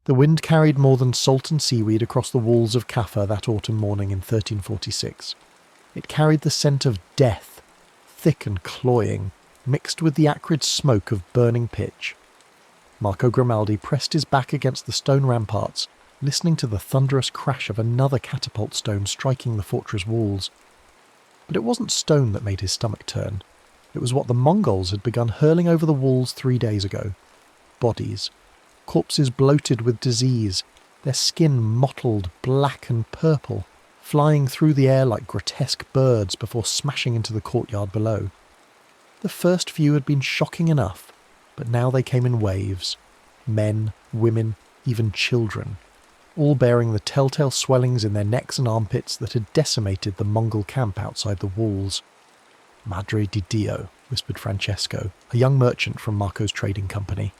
The wind carried more than salt and seaweed across the walls of Kaffa that autumn morning in 1346. It carried the scent of death, thick and cloying, mixed with the acrid smoke of burning pitch. Marco Grimaldi pressed his back against the stone ramparts, listening to the thunderous crash of another catapult stone striking the fortress walls. But it wasn't stone that made his stomach turn. It was what the Mongols had begun hurling over the walls 3 days ago. Bodies. Corpses bloated with disease, their skin mottled black and purple, flying through the air like grotesque birds before smashing into the courtyard below. The first few had been shocking enough, but now they came in waves. Men, women, even children, all bearing the telltale swellings in their necks and armpits that had decimated the Mongol camp outside the walls. "Madre di Dio," whispered Francesco, a young merchant from Marco's trading company.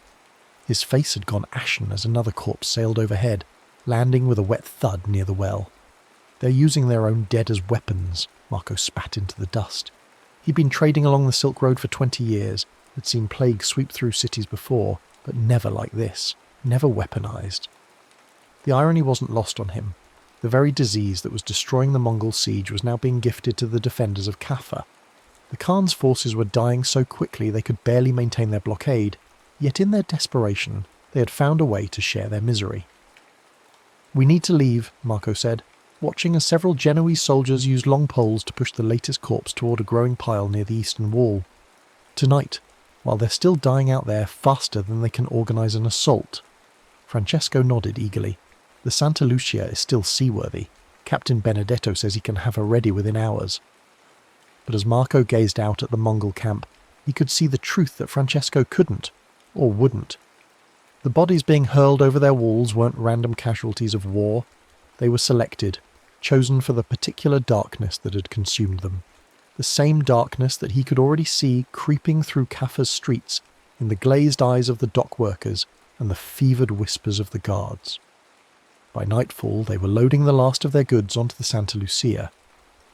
His face had gone ashen as another corpse sailed overhead, landing with a wet thud near the well. "They're using their own dead as weapons," Marco spat into the dust. He'd been trading along the Silk Road for 20 years, had seen plague sweep through cities before, but never like this, never weaponized. The irony wasn't lost on him. The very disease that was destroying the Mongol siege was now being gifted to the defenders of Kaffa. The Khan's forces were dying so quickly they could barely maintain their blockade, yet in their desperation they had found a way to share their misery. "We need to leave," Marco said, watching as several Genoese soldiers used long poles to push the latest corpse toward a growing pile near the eastern wall. "Tonight, while they're still dying out there faster than they can organise an assault." Francesco nodded eagerly. "The Santa Lucia is still seaworthy. Captain Benedetto says he can have her ready within hours." But as Marco gazed out at the Mongol camp, he could see the truth that Francesco couldn't, or wouldn't. The bodies being hurled over their walls weren't random casualties of war. They were selected, chosen for the particular darkness that had consumed them. The same darkness that he could already see creeping through Kaffa's streets in the glazed eyes of the dock workers and the fevered whispers of the guards. By nightfall, they were loading the last of their goods onto the Santa Lucia.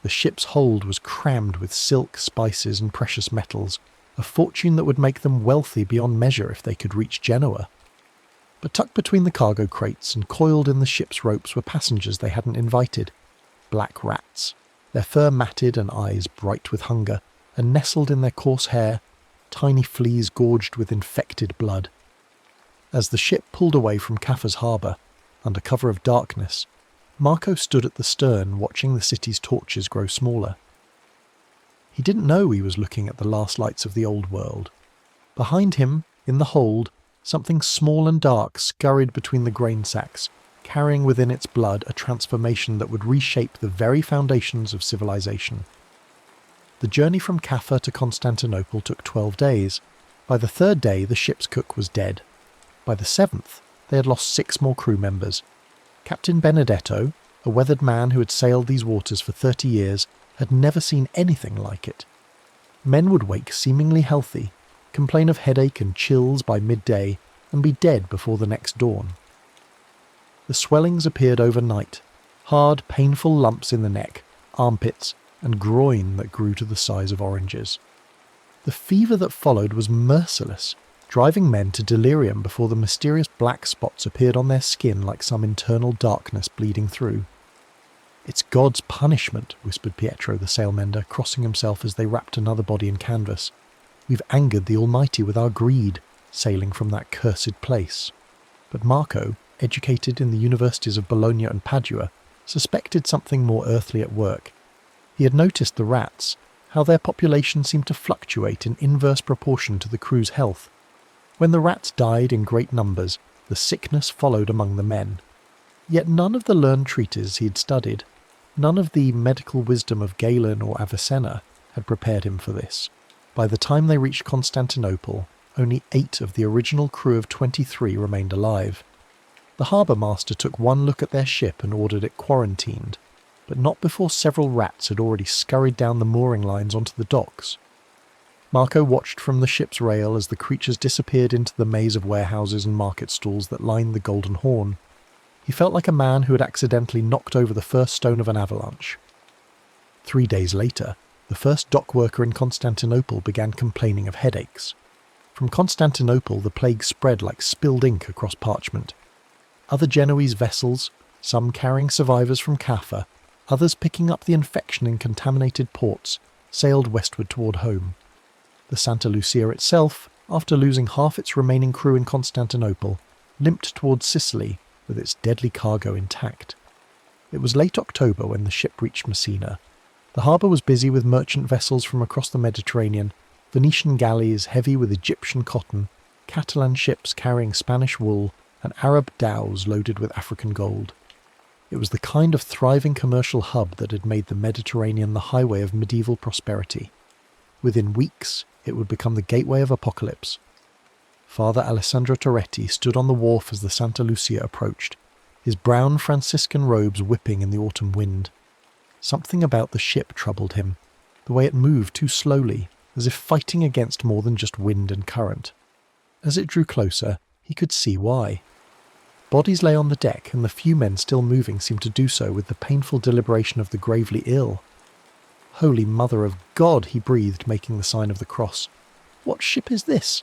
The ship's hold was crammed with silk, spices and precious metals, a fortune that would make them wealthy beyond measure if they could reach Genoa. But tucked between the cargo crates and coiled in the ship's ropes were passengers they hadn't invited. Black rats, their fur matted and eyes bright with hunger, and nestled in their coarse hair, tiny fleas gorged with infected blood. As the ship pulled away from Kaffa's harbour, under cover of darkness, Marco stood at the stern watching the city's torches grow smaller. He didn't know he was looking at the last lights of the old world. Behind him, in the hold, something small and dark scurried between the grain sacks, carrying within its blood a transformation that would reshape the very foundations of civilization. The journey from Kaffa to Constantinople took 12 days. By the 3rd day, the ship's cook was dead. By the 7th, they had lost 6 more crew members. Captain Benedetto, a weathered man who had sailed these waters for 30 years, had never seen anything like it. Men would wake seemingly healthy, complain of headache and chills by midday, and be dead before the next dawn. The swellings appeared overnight, hard, painful lumps in the neck, armpits, and groin that grew to the size of oranges. The fever that followed was merciless, driving men to delirium before the mysterious black spots appeared on their skin like some internal darkness bleeding through. "It's God's punishment," whispered Pietro the sailmender, crossing himself as they wrapped another body in canvas. "We've angered the Almighty with our greed, sailing from that cursed place." But Marco, educated in the universities of Bologna and Padua, suspected something more earthly at work. He had noticed the rats, how their population seemed to fluctuate in inverse proportion to the crew's health. When the rats died in great numbers, the sickness followed among the men. Yet none of the learned treatises he had studied, none of the medical wisdom of Galen or Avicenna, had prepared him for this. By the time they reached Constantinople, only 8 of the original crew of 23 remained alive. The harbour master took one look at their ship and ordered it quarantined, but not before several rats had already scurried down the mooring lines onto the docks. Marco watched from the ship's rail as the creatures disappeared into the maze of warehouses and market stalls that lined the Golden Horn. He felt like a man who had accidentally knocked over the first stone of an avalanche. 3 days later, the first dock worker in Constantinople began complaining of headaches. From Constantinople, the plague spread like spilled ink across parchment. Other Genoese vessels, some carrying survivors from Caffa, others picking up the infection in contaminated ports, sailed westward toward home. The Santa Lucia itself, after losing half its remaining crew in Constantinople, limped towards Sicily with its deadly cargo intact. It was late October when the ship reached Messina. The harbour was busy with merchant vessels from across the Mediterranean, Venetian galleys heavy with Egyptian cotton, Catalan ships carrying Spanish wool, and Arab dhows loaded with African gold. It was the kind of thriving commercial hub that had made the Mediterranean the highway of medieval prosperity. Within weeks, it would become the gateway of apocalypse. Father Alessandro Toretti stood on the wharf as the Santa Lucia approached, his brown Franciscan robes whipping in the autumn wind. Something about the ship troubled him, the way it moved too slowly, as if fighting against more than just wind and current. As it drew closer, he could see why. Bodies lay on the deck, and the few men still moving seemed to do so with the painful deliberation of the gravely ill. "Holy Mother of God," he breathed, making the sign of the cross. "What ship is this?"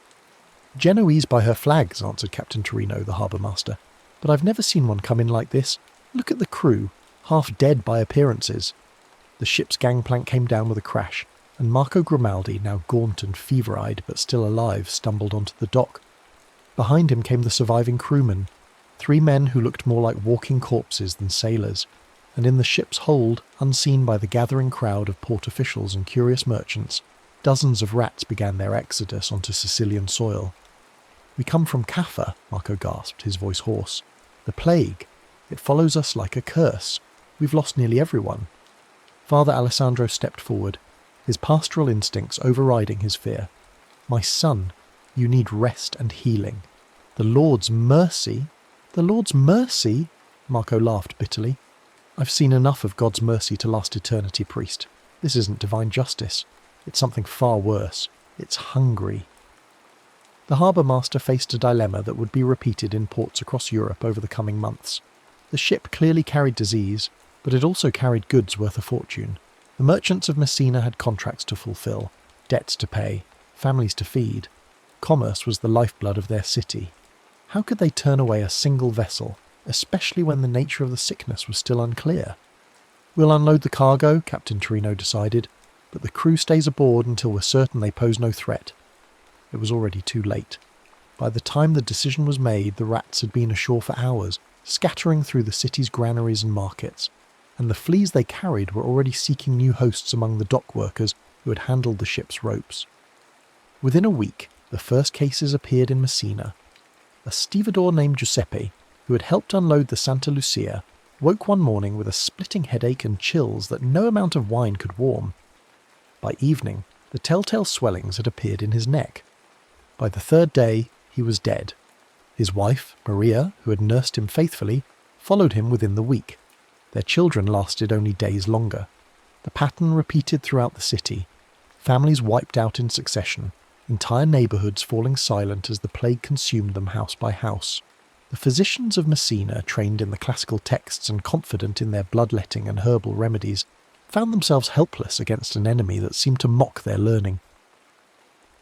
"Genoese by her flags," answered Captain Torino, the harbour master. "But I've never seen one come in like this. Look at the crew, half dead by appearances." The ship's gangplank came down with a crash, and Marco Grimaldi, now gaunt and fever-eyed but still alive, stumbled onto the dock. Behind him came the surviving crewmen, 3 men who looked more like walking corpses than sailors, and in the ship's hold, unseen by the gathering crowd of port officials and curious merchants, dozens of rats began their exodus onto Sicilian soil. "We come from Caffa," Marco gasped, his voice hoarse. "The plague. It follows us like a curse. We've lost nearly everyone." Father Alessandro stepped forward, his pastoral instincts overriding his fear. "My son, you need rest and healing. The Lord's mercy..." "The Lord's mercy?" Marco laughed bitterly. "I've seen enough of God's mercy to last eternity, priest. This isn't divine justice. It's something far worse. It's hungry." The harbour master faced a dilemma that would be repeated in ports across Europe over the coming months. The ship clearly carried disease, but it also carried goods worth a fortune. The merchants of Messina had contracts to fulfil, debts to pay, families to feed. Commerce was the lifeblood of their city. How could they turn away a single vessel, especially when the nature of the sickness was still unclear? "We'll unload the cargo," Captain Torino decided, "but the crew stays aboard until we're certain they pose no threat." It was already too late. By the time the decision was made, the rats had been ashore for hours, scattering through the city's granaries and markets, and the fleas they carried were already seeking new hosts among the dock workers who had handled the ship's ropes. Within a week, the first cases appeared in Messina. A stevedore named Giuseppe, who had helped unload the Santa Lucia, woke one morning with a splitting headache and chills that no amount of wine could warm. By evening, the telltale swellings had appeared in his neck. By the 3rd day, he was dead. His wife, Maria, who had nursed him faithfully, followed him within the week. Their children lasted only days longer. The pattern repeated throughout the city. Families wiped out in succession, entire neighbourhoods falling silent as the plague consumed them house by house. The physicians of Messina, trained in the classical texts and confident in their bloodletting and herbal remedies, found themselves helpless against an enemy that seemed to mock their learning.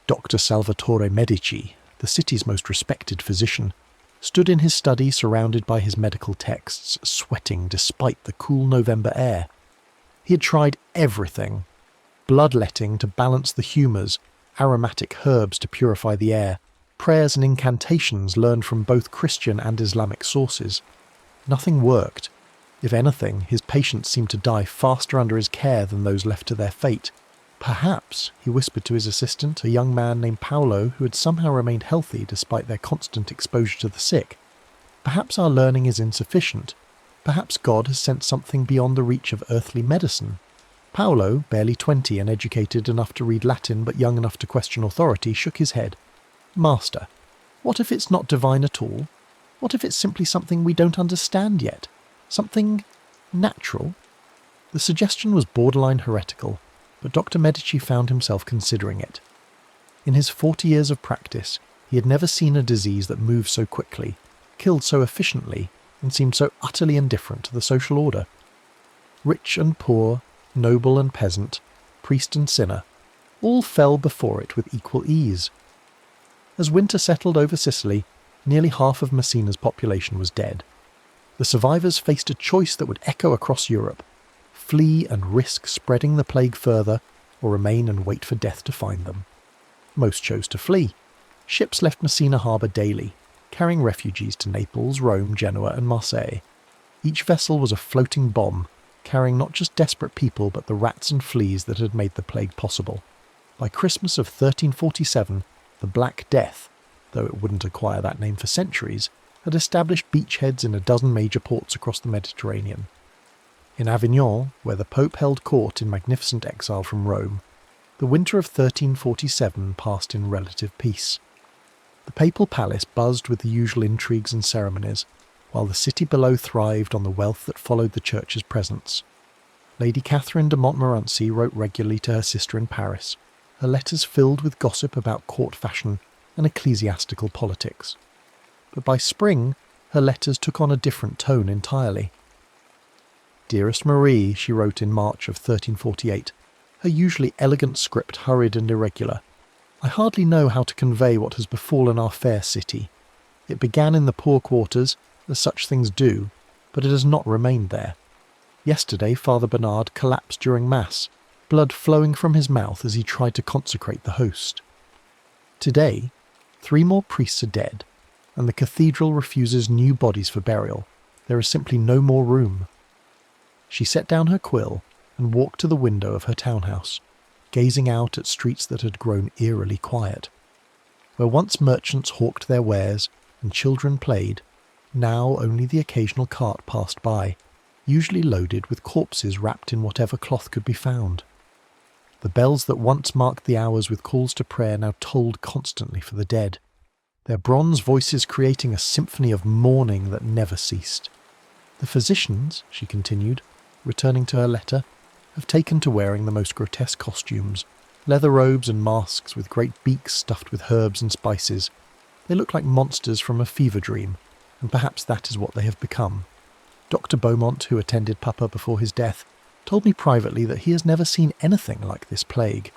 Dr. Salvatore Medici, the city's most respected physician, stood in his study surrounded by his medical texts, sweating despite the cool November air. He had tried everything: bloodletting to balance the humours, aromatic herbs to purify the air, prayers and incantations learned from both Christian and Islamic sources. Nothing worked. If anything, his patients seemed to die faster under his care than those left to their fate. Perhaps, he whispered to his assistant, a young man named Paolo who had somehow remained healthy despite their constant exposure to the sick. Perhaps our learning is insufficient. Perhaps God has sent something beyond the reach of earthly medicine. Paolo, barely 20 and educated enough to read Latin but young enough to question authority, shook his head. "Master, what if it's not divine at all? What if it's simply something we don't understand yet? Something natural?" The suggestion was borderline heretical, but Dr. Medici found himself considering it. In his 40 years of practice, he had never seen a disease that moved so quickly, killed so efficiently, and seemed so utterly indifferent to the social order. Rich and poor, noble and peasant, priest and sinner, all fell before it with equal ease. As winter settled over Sicily, nearly half of Messina's population was dead. The survivors faced a choice that would echo across Europe: flee and risk spreading the plague further, or remain and wait for death to find them. Most chose to flee. Ships left Messina harbour daily, carrying refugees to Naples, Rome, Genoa and Marseille. Each vessel was a floating bomb, carrying not just desperate people but the rats and fleas that had made the plague possible. By Christmas of 1347, the Black Death, though it wouldn't acquire that name for centuries, had established beachheads in a dozen major ports across the Mediterranean. In Avignon, where the Pope held court in magnificent exile from Rome, the winter of 1347 passed in relative peace. The papal palace buzzed with the usual intrigues and ceremonies, while the city below thrived on the wealth that followed the church's presence. Lady Catherine de Montmorency wrote regularly to her sister in Paris, her letters filled with gossip about court fashion and ecclesiastical politics. But by spring, her letters took on a different tone entirely. "Dearest Marie," she wrote in March of 1348, her usually elegant script hurried and irregular, "I hardly know how to convey what has befallen our fair city. It began in the poor quarters, as such things do, but it has not remained there. Yesterday Father Bernard collapsed during Mass, blood flowing from his mouth as he tried to consecrate the host. Today, 3 more priests are dead, and the cathedral refuses new bodies for burial. There is simply no more room." She set down her quill and walked to the window of her townhouse, gazing out at streets that had grown eerily quiet. Where once merchants hawked their wares and children played, now only the occasional cart passed by, usually loaded with corpses wrapped in whatever cloth could be found. The bells that once marked the hours with calls to prayer now tolled constantly for the dead, their bronze voices creating a symphony of mourning that never ceased. "The physicians," she continued, returning to her letter, "have taken to wearing the most grotesque costumes, leather robes and masks with great beaks stuffed with herbs and spices. They look like monsters from a fever dream, and perhaps that is what they have become. Dr. Beaumont, who attended Papa before his death, told me privately that he has never seen anything like this plague.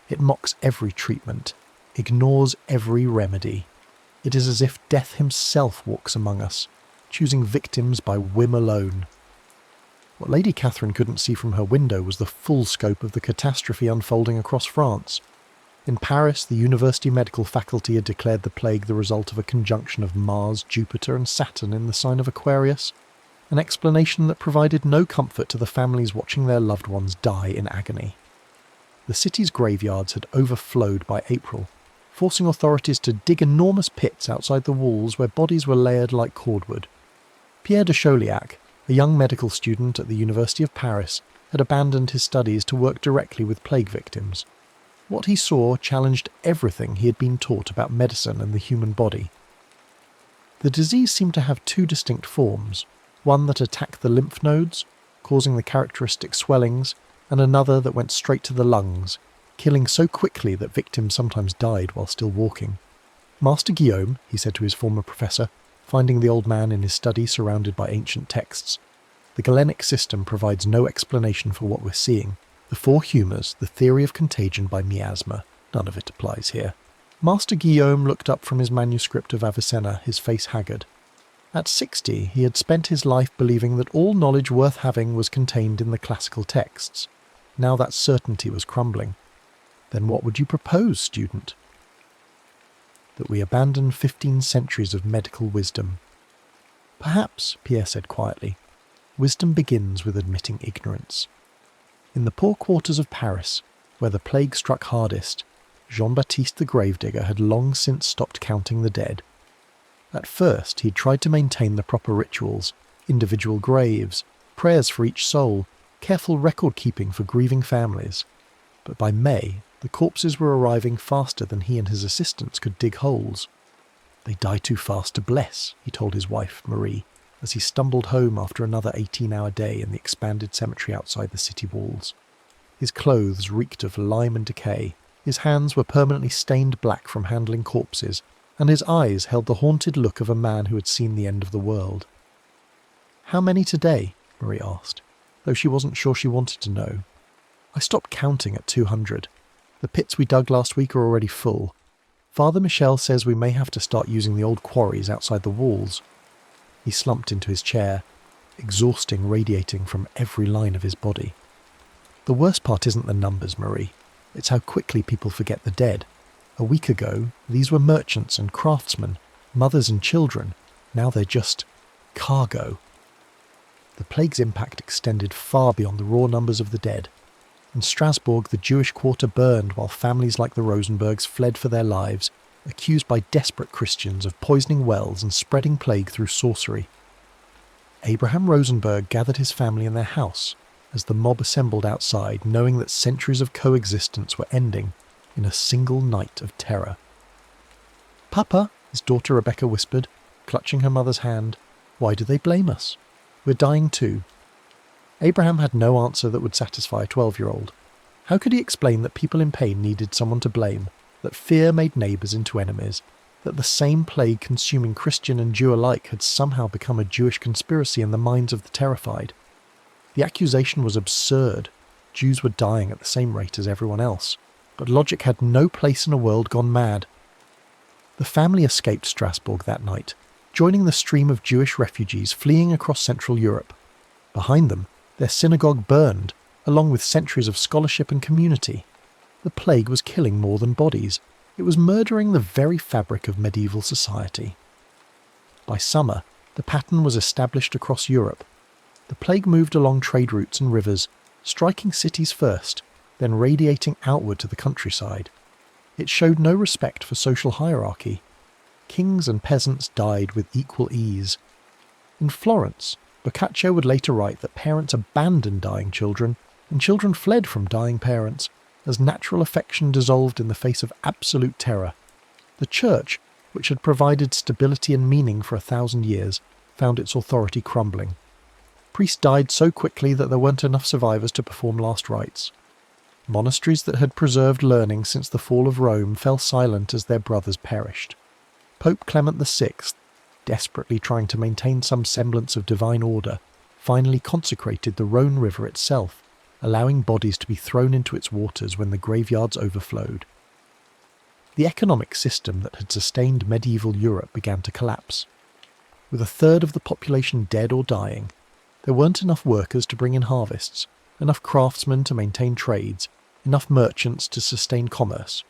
It mocks every treatment, ignores every remedy. It is as if death himself walks among us, choosing victims by whim alone." What Lady Catherine couldn't see from her window was the full scope of the catastrophe unfolding across France. In Paris, the university medical faculty had declared the plague the result of a conjunction of Mars, Jupiter and Saturn in the sign of Aquarius, an explanation that provided no comfort to the families watching their loved ones die in agony. The city's graveyards had overflowed by April, forcing authorities to dig enormous pits outside the walls where bodies were layered like cordwood. Pierre de Chauliac, a young medical student at the University of Paris, had abandoned his studies to work directly with plague victims. What he saw challenged everything he had been taught about medicine and the human body. The disease seemed to have 2 distinct forms, one that attacked the lymph nodes, causing the characteristic swellings, and another that went straight to the lungs, killing so quickly that victims sometimes died while still walking. "Master Guillaume," he said to his former professor, finding the old man in his study surrounded by ancient texts, "the Galenic system provides no explanation for what we're seeing. The 4 humours, the theory of contagion by miasma, none of it applies here." Master Guillaume looked up from his manuscript of Avicenna, his face haggard. At 60, he had spent his life believing that all knowledge worth having was contained in the classical texts. Now that certainty was crumbling. "Then what would you propose, student?" "That we abandon 15 centuries of medical wisdom." "Perhaps," Pierre said quietly, "wisdom begins with admitting ignorance." In the poor quarters of Paris, where the plague struck hardest, Jean-Baptiste the gravedigger had long since stopped counting the dead. At first he had tried to maintain the proper rituals, individual graves, prayers for each soul, careful record-keeping for grieving families. But by May, the corpses were arriving faster than he and his assistants could dig holes. "They die too fast to bless," he told his wife, Marie, as he stumbled home after another 18-hour day in the expanded cemetery outside the city walls. His clothes reeked of lime and decay, his hands were permanently stained black from handling corpses, and his eyes held the haunted look of a man who had seen the end of the world. "How many today?" Marie asked, though she wasn't sure she wanted to know. "I stopped counting at 200. The pits we dug last week are already full. Father Michel says we may have to start using the old quarries outside the walls." He slumped into his chair, exhausting radiating from every line of his body. The worst part isn't the numbers, Marie. It's how quickly people forget the dead. A week ago, these were merchants and craftsmen, mothers and children. Now they're just cargo. The plague's impact extended far beyond the raw numbers of the dead. In Strasbourg, the Jewish quarter burned while families like the Rosenbergs fled for their lives, accused by desperate Christians of poisoning wells and spreading plague through sorcery. Abraham Rosenberg gathered his family in their house as the mob assembled outside, knowing that centuries of coexistence were ending in a single night of terror. "Papa," his daughter Rebecca whispered, clutching her mother's hand, "why do they blame us? We're dying too." Abraham had no answer that would satisfy a 12-year-old. How could he explain that people in pain needed someone to blame, that fear made neighbours into enemies, that the same plague consuming Christian and Jew alike had somehow become a Jewish conspiracy in the minds of the terrified? The accusation was absurd. Jews were dying at the same rate as everyone else, but logic had no place in a world gone mad. The family escaped Strasbourg that night, joining the stream of Jewish refugees fleeing across Central Europe. Behind them, their synagogue burned, along with centuries of scholarship and community. The plague was killing more than bodies. It was murdering the very fabric of medieval society. By summer, the pattern was established across Europe. The plague moved along trade routes and rivers, striking cities first, then radiating outward to the countryside. It showed no respect for social hierarchy. Kings and peasants died with equal ease. In Florence, Boccaccio would later write that parents abandoned dying children, and children fled from dying parents, as natural affection dissolved in the face of absolute terror. The church, which had provided stability and meaning for 1,000 years, found its authority crumbling. Priests died so quickly that there weren't enough survivors to perform last rites. Monasteries that had preserved learning since the fall of Rome fell silent as their brothers perished. Pope Clement VI, desperately trying to maintain some semblance of divine order, finally consecrated the Rhone River itself, allowing bodies to be thrown into its waters when the graveyards overflowed. The economic system that had sustained medieval Europe began to collapse. With a third of the population dead or dying, there weren't enough workers to bring in harvests, enough craftsmen to maintain trades, enough merchants to sustain commerce.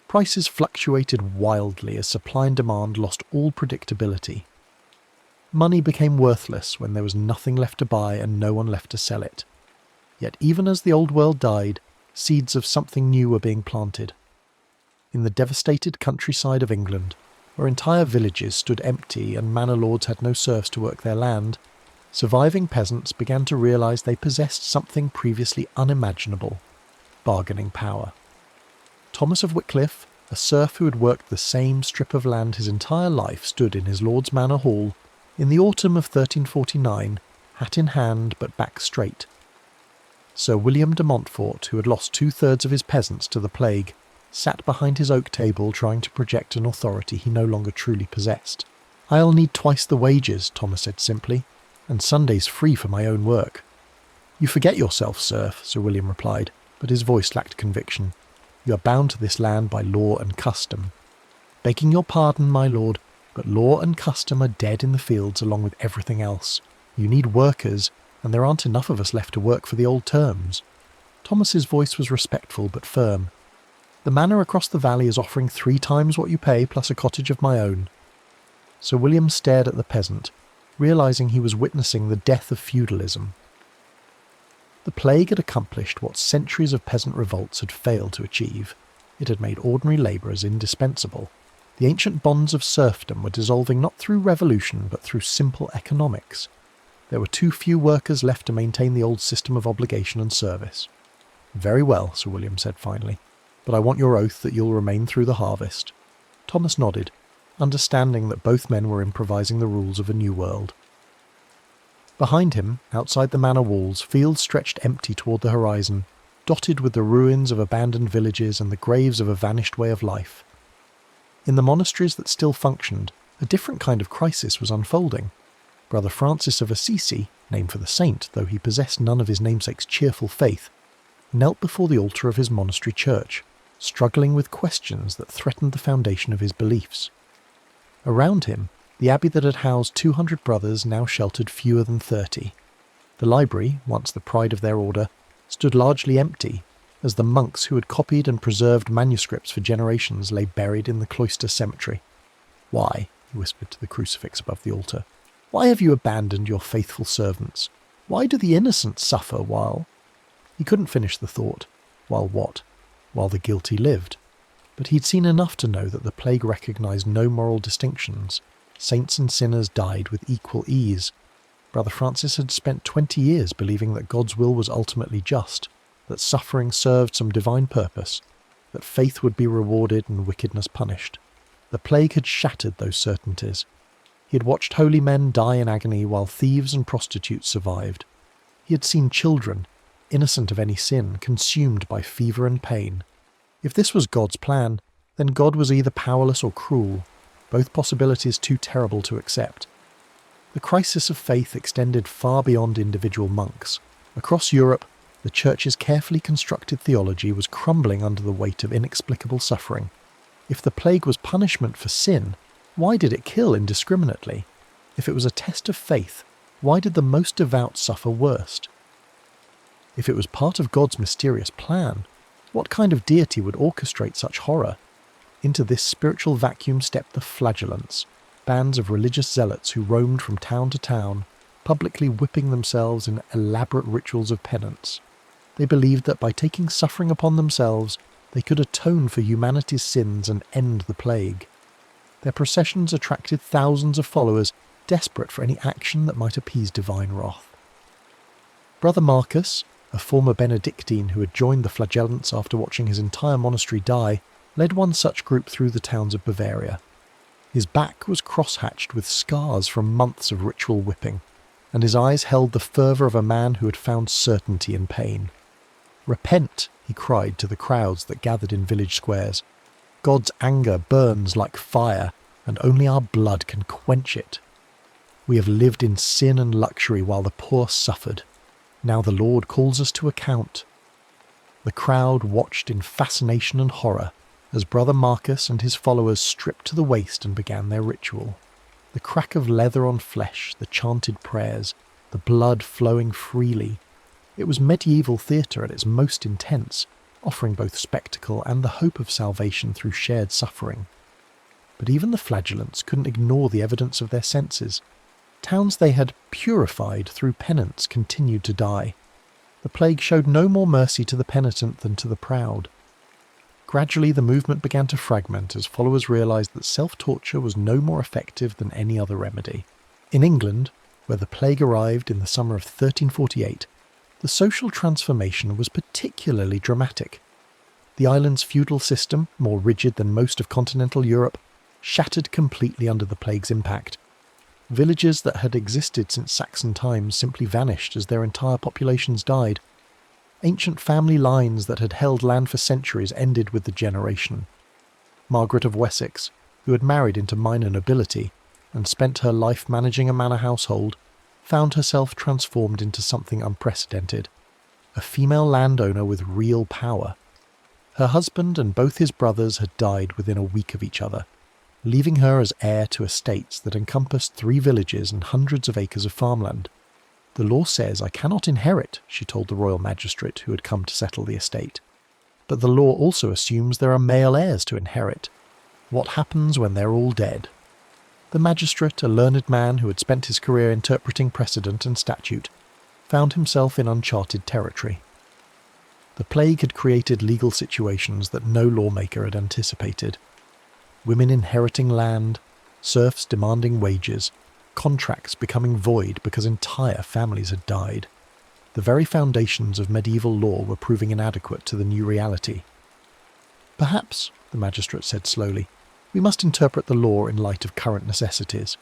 Prices fluctuated wildly as supply and demand lost all predictability. Money became worthless when there was nothing left to buy and no one left to sell it. Yet even as the old world died, seeds of something new were being planted. In the devastated countryside of England, where entire villages stood empty and manor lords had no serfs to work their land, surviving peasants began to realise they possessed something previously unimaginable: bargaining power. Thomas of Wycliffe, a serf who had worked the same strip of land his entire life, stood in his lord's manor hall in the autumn of 1349, hat in hand but back straight. Sir William de Montfort, who had lost 2/3 of his peasants to the plague, sat behind his oak table trying to project an authority he no longer truly possessed. "I'll need twice the wages," Thomas said simply, "and Sundays free for my own work." "You forget yourself, serf," Sir William replied, but his voice lacked conviction. "You are bound to this land by law and custom." "Begging your pardon, my lord, but law and custom are dead in the fields along with everything else. You need workers, and there aren't enough of us left to work for the old terms." Thomas's voice was respectful but firm. "The manor across the valley is offering 3 times what you pay plus a cottage of my own." Sir William stared at the peasant, realising he was witnessing the death of feudalism. The plague had accomplished what centuries of peasant revolts had failed to achieve. It had made ordinary labourers indispensable. The ancient bonds of serfdom were dissolving not through revolution but through simple economics. There were too few workers left to maintain the old system of obligation and service. "Very well," Sir William said finally, "but I want your oath that you'll remain through the harvest." Thomas nodded, understanding that both men were improvising the rules of a new world. Behind him, outside the manor walls, fields stretched empty toward the horizon, dotted with the ruins of abandoned villages and the graves of a vanished way of life. In the monasteries that still functioned, a different kind of crisis was unfolding. Brother Francis of Assisi, named for the saint, though he possessed none of his namesake's cheerful faith, knelt before the altar of his monastery church, struggling with questions that threatened the foundation of his beliefs. Around him, The abbey that had housed 200 brothers now sheltered fewer than 30. The library, once the pride of their order, stood largely empty, as the monks who had copied and preserved manuscripts for generations lay buried in the cloister cemetery. "Why," he whispered to the crucifix above the altar, "why have you abandoned your faithful servants? Why do the innocent suffer while—" He couldn't finish the thought. While what? While the guilty lived. But he'd seen enough to know that the plague recognised no moral distinctions. Saints and sinners died with equal ease. Brother Francis had spent 20 years believing that God's will was ultimately just, that suffering served some divine purpose, that faith would be rewarded and wickedness punished. The plague had shattered those certainties. He had watched holy men die in agony while thieves and prostitutes survived. He had seen children, innocent of any sin, consumed by fever and pain. If this was God's plan, then God was either powerless or cruel, both possibilities too terrible to accept. The crisis of faith extended far beyond individual monks. Across Europe, the Church's carefully constructed theology was crumbling under the weight of inexplicable suffering. If the plague was punishment for sin, why did it kill indiscriminately? If it was a test of faith, why did the most devout suffer worst? If it was part of God's mysterious plan, what kind of deity would orchestrate such horror? Into this spiritual vacuum stepped the flagellants, bands of religious zealots who roamed from town to town, publicly whipping themselves in elaborate rituals of penance. They believed that by taking suffering upon themselves, they could atone for humanity's sins and end the plague. Their processions attracted thousands of followers, desperate for any action that might appease divine wrath. Brother Marcus, a former Benedictine who had joined the flagellants after watching his entire monastery die, led one such group through the towns of Bavaria. His back was cross-hatched with scars from months of ritual whipping, and his eyes held the fervour of a man who had found certainty in pain. "Repent," he cried to the crowds that gathered in village squares. "God's anger burns like fire, and only our blood can quench it. We have lived in sin and luxury while the poor suffered. Now the Lord calls us to account." The crowd watched in fascination and horror as Brother Marcus and his followers stripped to the waist and began their ritual. The crack of leather on flesh, the chanted prayers, the blood flowing freely. It was medieval theatre at its most intense, offering both spectacle and the hope of salvation through shared suffering. But even the flagellants couldn't ignore the evidence of their senses. Towns they had purified through penance continued to die. The plague showed no more mercy to the penitent than to the proud. Gradually the movement began to fragment as followers realised that self-torture was no more effective than any other remedy. In England, where the plague arrived in the summer of 1348, the social transformation was particularly dramatic. The island's feudal system, more rigid than most of continental Europe, shattered completely under the plague's impact. Villages that had existed since Saxon times simply vanished as their entire populations died. Ancient family lines that had held land for centuries ended with the generation. Margaret of Wessex, who had married into minor nobility and spent her life managing a manor household, found herself transformed into something unprecedented, a female landowner with real power. Her husband and both his brothers had died within a week of each other, leaving her as heir to estates that encompassed 3 villages and hundreds of acres of farmland. "The law says I cannot inherit," she told the royal magistrate who had come to settle the estate. "But the law also assumes there are male heirs to inherit. What happens when they're all dead?" The magistrate, a learned man who had spent his career interpreting precedent and statute, found himself in uncharted territory. The plague had created legal situations that no lawmaker had anticipated. Women inheriting land, serfs demanding wages, contracts becoming void because entire families had died. The very foundations of medieval law were proving inadequate to the new reality. "Perhaps," the magistrate said slowly, "we must interpret the law in light of current necessities.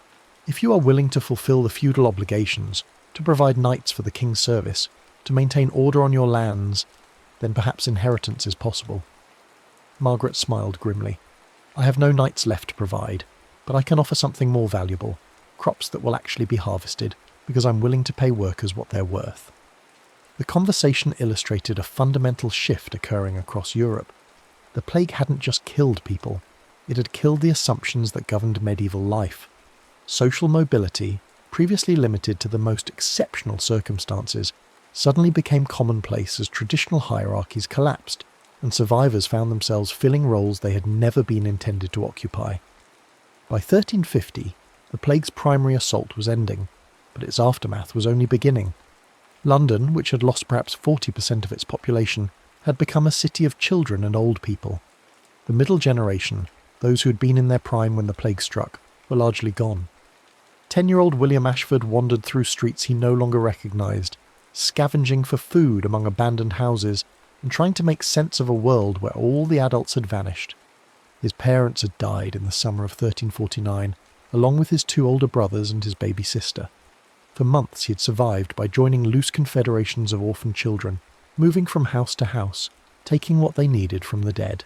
If you are willing to fulfill the feudal obligations, to provide knights for the king's service, to maintain order on your lands, then perhaps inheritance is possible." Margaret smiled grimly. "I have no knights left to provide, but I can offer something more valuable, crops that will actually be harvested, because I'm willing to pay workers what they're worth." The conversation illustrated a fundamental shift occurring across Europe. The plague hadn't just killed people, it had killed the assumptions that governed medieval life. Social mobility, previously limited to the most exceptional circumstances, suddenly became commonplace as traditional hierarchies collapsed, and survivors found themselves filling roles they had never been intended to occupy. By 1350, the plague's primary assault was ending, but its aftermath was only beginning. London, which had lost perhaps 40% of its population, had become a city of children and old people. The middle generation, those who had been in their prime when the plague struck, were largely gone. 10-year-old William Ashford wandered through streets he no longer recognised, scavenging for food among abandoned houses and trying to make sense of a world where all the adults had vanished. His parents had died in the summer of 1349, along with his 2 older brothers and his baby sister. For months he had survived by joining loose confederations of orphan children, moving from house to house, taking what they needed from the dead.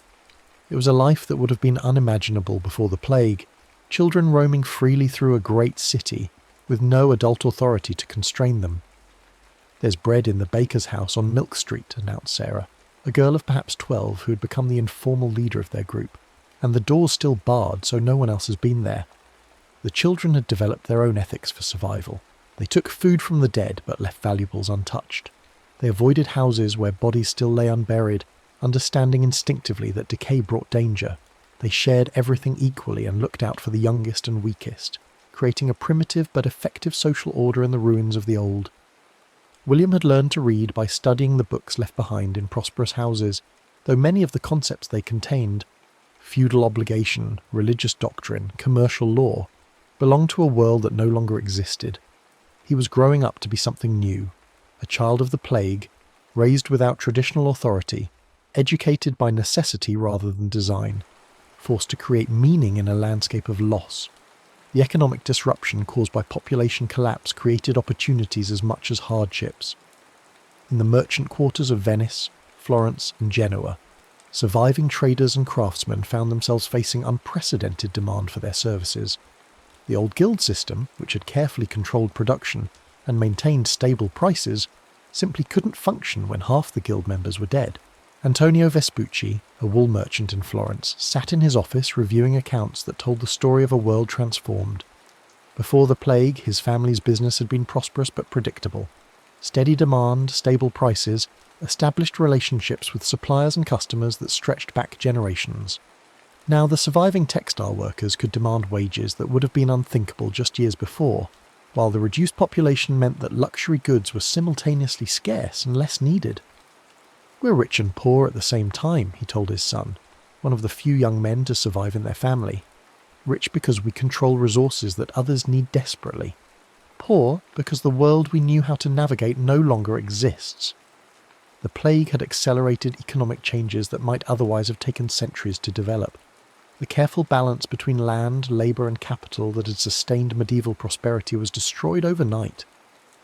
It was a life that would have been unimaginable before the plague, children roaming freely through a great city, with no adult authority to constrain them. "There's bread in the baker's house on Milk Street," announced Sarah, a girl of perhaps 12 who had become the informal leader of their group, "and the door's still barred so no one else has been there." The children had developed their own ethics for survival. They took food from the dead but left valuables untouched. They avoided houses where bodies still lay unburied, understanding instinctively that decay brought danger. They shared everything equally and looked out for the youngest and weakest, creating a primitive but effective social order in the ruins of the old. William had learned to read by studying the books left behind in prosperous houses, though many of the concepts they contained, feudal obligation, religious doctrine, commercial law, belonged to a world that no longer existed. He was growing up to be something new, a child of the plague, raised without traditional authority, educated by necessity rather than design, forced to create meaning in a landscape of loss. The economic disruption caused by population collapse created opportunities as much as hardships. In the merchant quarters of Venice, Florence, and Genoa, surviving traders and craftsmen found themselves facing unprecedented demand for their services. The old guild system, which had carefully controlled production and maintained stable prices, simply couldn't function when half the guild members were dead. Antonio Vespucci, a wool merchant in Florence, sat in his office reviewing accounts that told the story of a world transformed. Before the plague, his family's business had been prosperous but predictable. Steady demand, stable prices, established relationships with suppliers and customers that stretched back generations. Now, the surviving textile workers could demand wages that would have been unthinkable just years before, while the reduced population meant that luxury goods were simultaneously scarce and less needed. "We're rich and poor at the same time," he told his son, one of the few young men to survive in their family. "Rich because we control resources that others need desperately. Poor because the world we knew how to navigate no longer exists." The plague had accelerated economic changes that might otherwise have taken centuries to develop. The careful balance between land, labour and capital that had sustained medieval prosperity was destroyed overnight.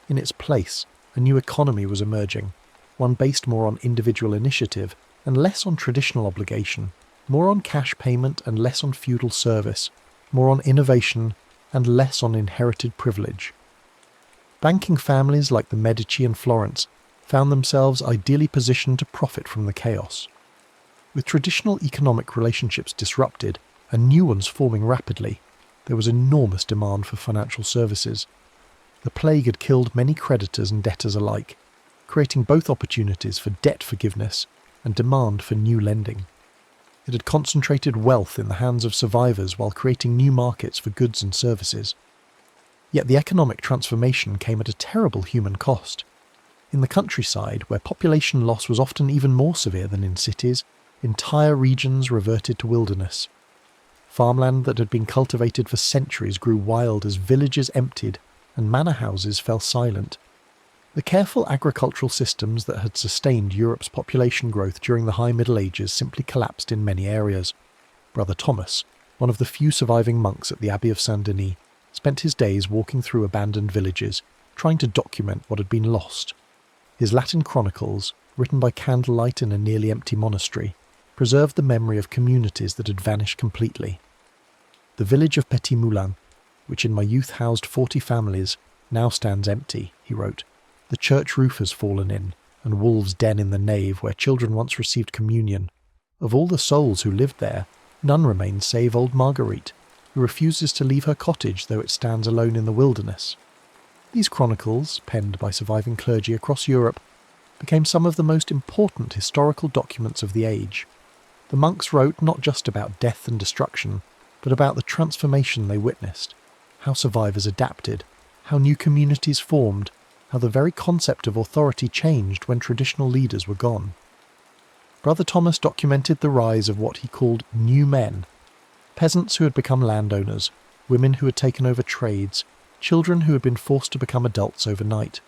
In its place, a new economy was emerging, one based more on individual initiative and less on traditional obligation, more on cash payment and less on feudal service, more on innovation and less on inherited privilege. Banking families like the Medici and Florence found themselves ideally positioned to profit from the chaos. With traditional economic relationships disrupted and new ones forming rapidly, there was enormous demand for financial services. The plague had killed many creditors and debtors alike, creating both opportunities for debt forgiveness and demand for new lending. It had concentrated wealth in the hands of survivors while creating new markets for goods and services. Yet the economic transformation came at a terrible human cost. In the countryside, where population loss was often even more severe than in cities, entire regions reverted to wilderness. Farmland that had been cultivated for centuries grew wild as villages emptied and manor houses fell silent. The careful agricultural systems that had sustained Europe's population growth during the High Middle Ages simply collapsed in many areas. Brother Thomas, one of the few surviving monks at the Abbey of Saint-Denis, spent his days walking through abandoned villages, trying to document what had been lost. His Latin chronicles, written by candlelight in a nearly empty monastery, preserved the memory of communities that had vanished completely. "The village of Petit Moulin, which in my youth housed 40 families, now stands empty," he wrote. "The church roof has fallen in, and wolves den in the nave where children once received communion. Of all the souls who lived there, none remained save old Marguerite. who refuses to leave her cottage though it stands alone in the wilderness. These chronicles, penned by surviving clergy across Europe, became some of the most important historical documents of the age. The monks wrote not just about death and destruction, but about the transformation they witnessed, how survivors adapted, how new communities formed, how the very concept of authority changed when traditional leaders were gone. Brother Thomas documented the rise of what he called new men, peasants who had become landowners, women who had taken over trades, children who had been forced to become adults overnight.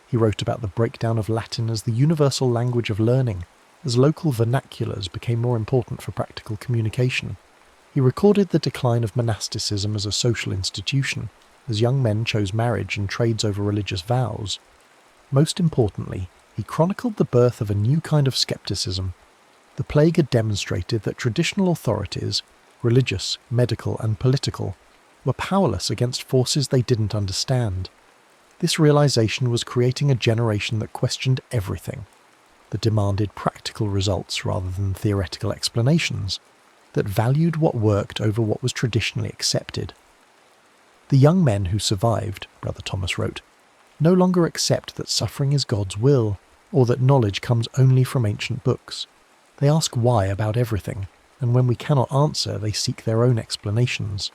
He wrote about the breakdown of Latin as the universal language of learning, as local vernaculars became more important for practical communication. He recorded the decline of monasticism as a social institution, as young men chose marriage and trades over religious vows. Most importantly, he chronicled the birth of a new kind of skepticism. The plague had demonstrated that traditional authorities, religious, medical, and political, were powerless against forces they didn't understand. This realization was creating a generation that questioned everything, that demanded practical results rather than theoretical explanations, that valued what worked over what was traditionally accepted. The young men who survived, Brother Thomas wrote, no longer accept that suffering is God's will, or that knowledge comes only from ancient books. They ask why about everything, and when we cannot answer, they seek their own explanations.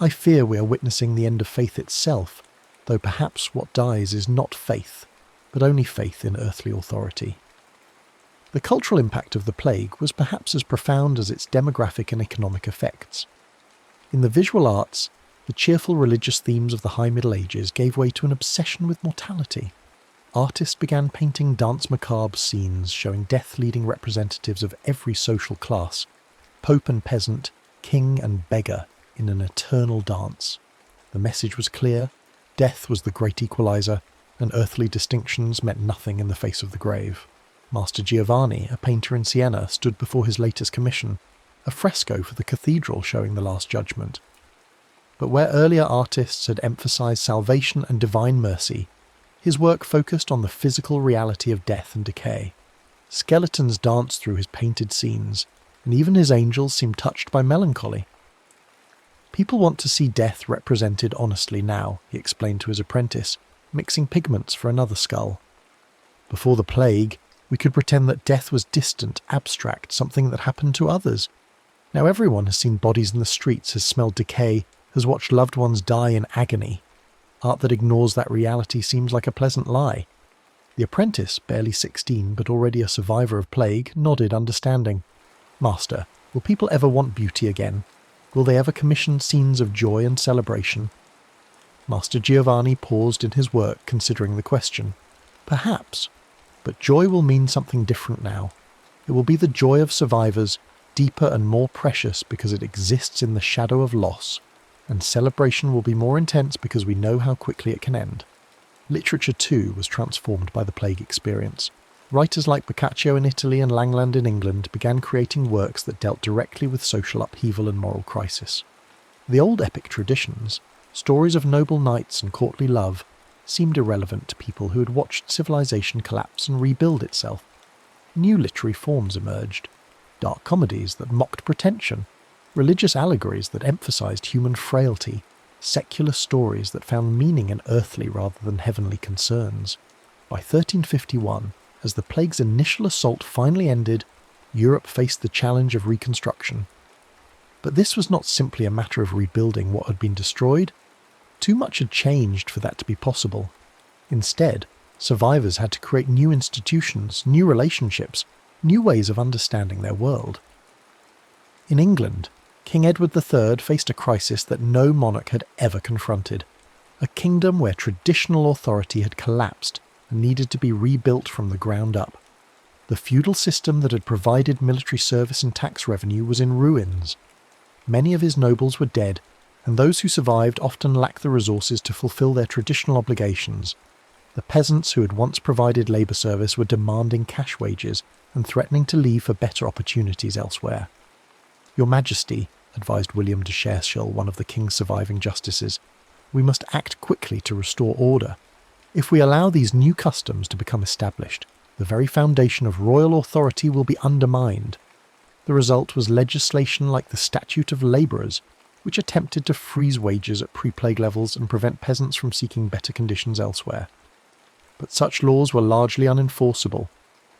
I fear we are witnessing the end of faith itself, though perhaps what dies is not faith, but only faith in earthly authority. The cultural impact of the plague was perhaps as profound as its demographic and economic effects. In the visual arts, the cheerful religious themes of the High Middle Ages gave way to an obsession with mortality. Artists began painting danse macabre scenes showing death-leading representatives of every social class, pope and peasant, king and beggar, in an eternal dance. The message was clear: death was the great equalizer, and earthly distinctions meant nothing in the face of the grave. Master Giovanni, a painter in Siena, stood before his latest commission, a fresco for the cathedral showing the Last Judgment. But where earlier artists had emphasized salvation and divine mercy, his work focused on the physical reality of death and decay. Skeletons danced through his painted scenes, and even his angels seemed touched by melancholy. People want to see death represented honestly now, he explained to his apprentice, mixing pigments for another skull. Before the plague, we could pretend that death was distant, abstract, something that happened to others. Now everyone has seen bodies in the streets, has smelled decay, has watched loved ones die in agony. Art that ignores that reality seems like a pleasant lie. The apprentice, barely 16 but already a survivor of plague, nodded understanding. Master, will people ever want beauty again? Will they ever commission scenes of joy and celebration? Master Giovanni paused in his work, considering the question. Perhaps, but joy will mean something different now. It will be the joy of survivors, deeper and more precious because it exists in the shadow of loss, and celebration will be more intense because we know how quickly it can end. Literature too was transformed by the plague experience. Writers like Boccaccio in Italy and Langland in England began creating works that dealt directly with social upheaval and moral crisis. The old epic traditions, stories of noble knights and courtly love, seemed irrelevant to people who had watched civilization collapse and rebuild itself. New literary forms emerged, dark comedies that mocked pretension, religious allegories that emphasized human frailty, secular stories that found meaning in earthly rather than heavenly concerns. By 1351, as the plague's initial assault finally ended, Europe faced the challenge of reconstruction. But this was not simply a matter of rebuilding what had been destroyed. Too much had changed for that to be possible. Instead, survivors had to create new institutions, new relationships, new ways of understanding their world. In England, King Edward III faced a crisis that no monarch had ever confronted, a kingdom where traditional authority had collapsed and needed to be rebuilt from the ground up. The feudal system that had provided military service and tax revenue was in ruins. Many of his nobles were dead, and those who survived often lacked the resources to fulfill their traditional obligations. The peasants who had once provided labour service were demanding cash wages and threatening to leave for better opportunities elsewhere. "Your Majesty," advised William de Cherschel, one of the king's surviving justices, "we must act quickly to restore order. If we allow these new customs to become established, the very foundation of royal authority will be undermined." The result was legislation like the Statute of Labourers, which attempted to freeze wages at pre-plague levels and prevent peasants from seeking better conditions elsewhere. But such laws were largely unenforceable.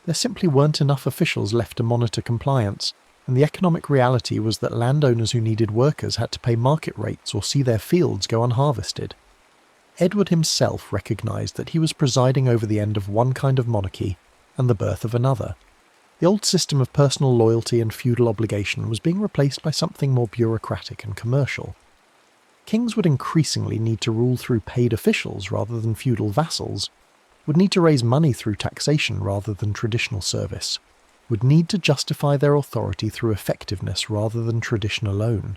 There simply weren't enough officials left to monitor compliance, and the economic reality was that landowners who needed workers had to pay market rates or see their fields go unharvested. Edward himself recognised that he was presiding over the end of one kind of monarchy and the birth of another. The old system of personal loyalty and feudal obligation was being replaced by something more bureaucratic and commercial. Kings would increasingly need to rule through paid officials rather than feudal vassals, would need to raise money through taxation rather than traditional service, would need to justify their authority through effectiveness rather than tradition alone.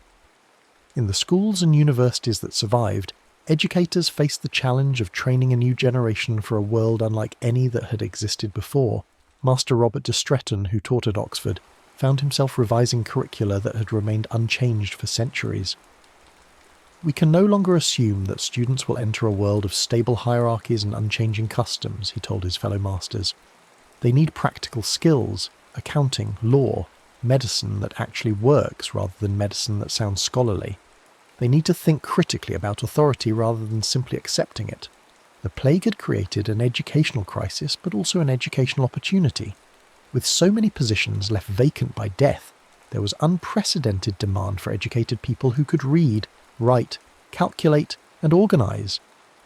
In the schools and universities that survived, educators faced the challenge of training a new generation for a world unlike any that had existed before. Master Robert de Stretton, who taught at Oxford, found himself revising curricula that had remained unchanged for centuries. We can no longer assume that students will enter a world of stable hierarchies and unchanging customs, he told his fellow masters. They need practical skills, accounting, law, medicine that actually works rather than medicine that sounds scholarly. They need to think critically about authority rather than simply accepting it. The plague had created an educational crisis, but also an educational opportunity. With so many positions left vacant by death, there was unprecedented demand for educated people who could read, write, calculate, and organise.